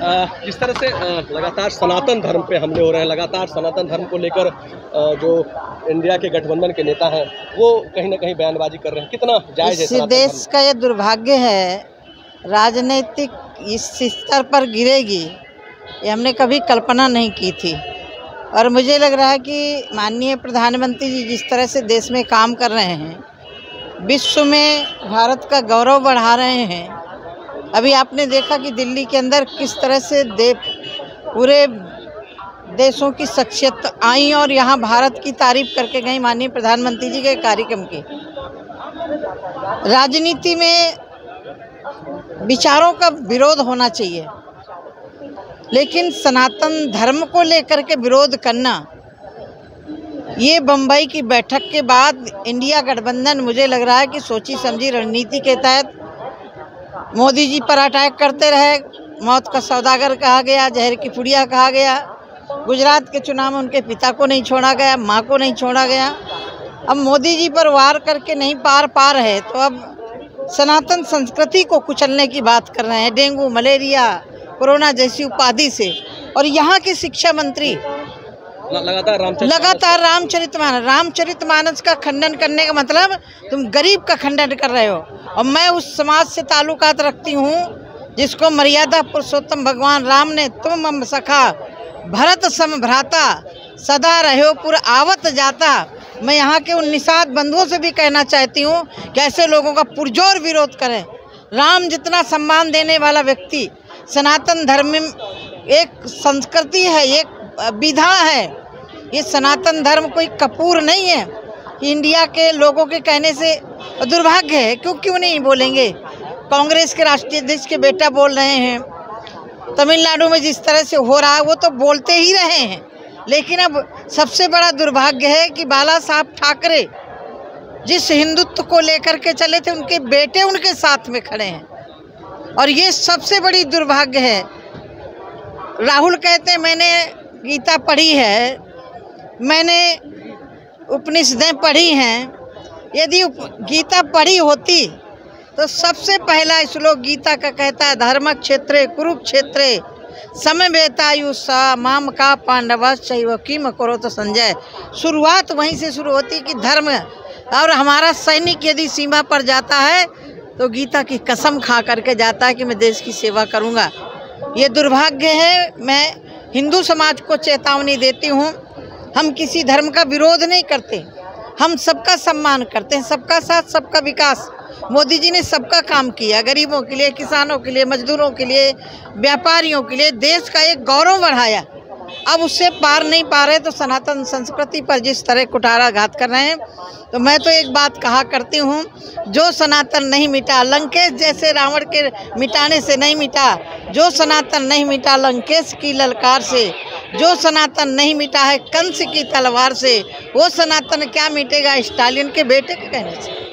जिस तरह से लगातार सनातन धर्म पे हमले हो रहे हैं, लगातार सनातन धर्म को लेकर जो इंडिया के गठबंधन के नेता हैं वो कहीं ना कहीं बयानबाजी कर रहे हैं, कितना जायज़ है? इस देश का ये दुर्भाग्य है, राजनीतिक इस स्तर पर गिरेगी ये हमने कभी कल्पना नहीं की थी। और मुझे लग रहा है कि माननीय प्रधानमंत्री जी जिस तरह से देश में काम कर रहे हैं, विश्व में भारत का गौरव बढ़ा रहे हैं। अभी आपने देखा कि दिल्ली के अंदर किस तरह से पूरे देशों की शख्सियत आई और यहाँ भारत की तारीफ करके गई माननीय प्रधानमंत्री जी के कार्यक्रम की। राजनीति में विचारों का विरोध होना चाहिए, लेकिन सनातन धर्म को लेकर के विरोध करना, ये बम्बई की बैठक के बाद इंडिया गठबंधन मुझे लग रहा है कि सोची समझी रणनीति के तहत मोदी जी पर अटैक करते रहे। मौत का सौदागर कहा गया, जहर की पुड़िया कहा गया। गुजरात के चुनाव में उनके पिता को नहीं छोड़ा गया, माँ को नहीं छोड़ा गया। अब मोदी जी पर वार करके नहीं पार है तो अब सनातन संस्कृति को कुचलने की बात कर रहे हैं, डेंगू, मलेरिया, कोरोना जैसी उपाधि से। और यहाँ के शिक्षा मंत्री लगातार रामचरितमानस का खंडन करने का मतलब तुम गरीब का खंडन कर रहे हो। और मैं उस समाज से ताल्लुकात रखती हूँ जिसको मर्यादा पुरुषोत्तम भगवान राम ने तुम मम सखा भरत सम भ्राता सदा रहो पुर आवत जाता। मैं यहाँ के उन निषाद बंधुओं से भी कहना चाहती हूँ कि ऐसे लोगों का पुरजोर विरोध करें। राम जितना सम्मान देने वाला व्यक्ति, सनातन धर्म में एक संस्कृति है, एक विधा है। ये सनातन धर्म कोई कपूर नहीं है। इंडिया के लोगों के कहने से दुर्भाग्य है, क्यों नहीं बोलेंगे। कांग्रेस के राष्ट्रीय अध्यक्ष के बेटा बोल रहे हैं, तमिलनाडु में जिस तरह से हो रहा है वो तो बोलते ही रहे हैं। लेकिन अब सबसे बड़ा दुर्भाग्य है कि बाला साहब ठाकरे जिस हिंदुत्व को लेकर के चले थे, उनके बेटे उनके साथ में खड़े हैं। और ये सबसे बड़ी दुर्भाग्य है। राहुल कहते हैं मैंने गीता पढ़ी है, मैंने उपनिषदें पढ़ी हैं। यदि गीता पढ़ी होती तो सबसे पहला श्लोक गीता का कहता है, धर्म क्षेत्रे कुरुक्षेत्रे समवेतायुषा माम का पांडवश्चैव किम करोत संजय। शुरुआत वहीं से शुरू होती कि धर्म, और हमारा सैनिक यदि सीमा पर जाता है तो गीता की कसम खा करके जाता है कि मैं देश की सेवा करूंगा। ये दुर्भाग्य है। मैं हिंदू समाज को चेतावनी देती हूँ, हम किसी धर्म का विरोध नहीं करते, हम सबका सम्मान करते हैं, सबका साथ सबका विकास। मोदी जी ने सबका काम किया, गरीबों के लिए, किसानों के लिए, मजदूरों के लिए, व्यापारियों के लिए, देश का एक गौरव बढ़ाया। अब उससे पार नहीं पा रहे तो सनातन संस्कृति पर जिस तरह कुठाराघात कर रहे हैं, तो मैं तो एक बात कहा करती हूँ, जो सनातन नहीं मिटा लंकेश जैसे रावण के मिटाने से नहीं मिटा, जो सनातन नहीं मिटा लंकेश की ललकार से, जो सनातन नहीं मिटा है कंस की तलवार से, वो सनातन क्या मिटेगा स्टालिन के बेटे के कहने से।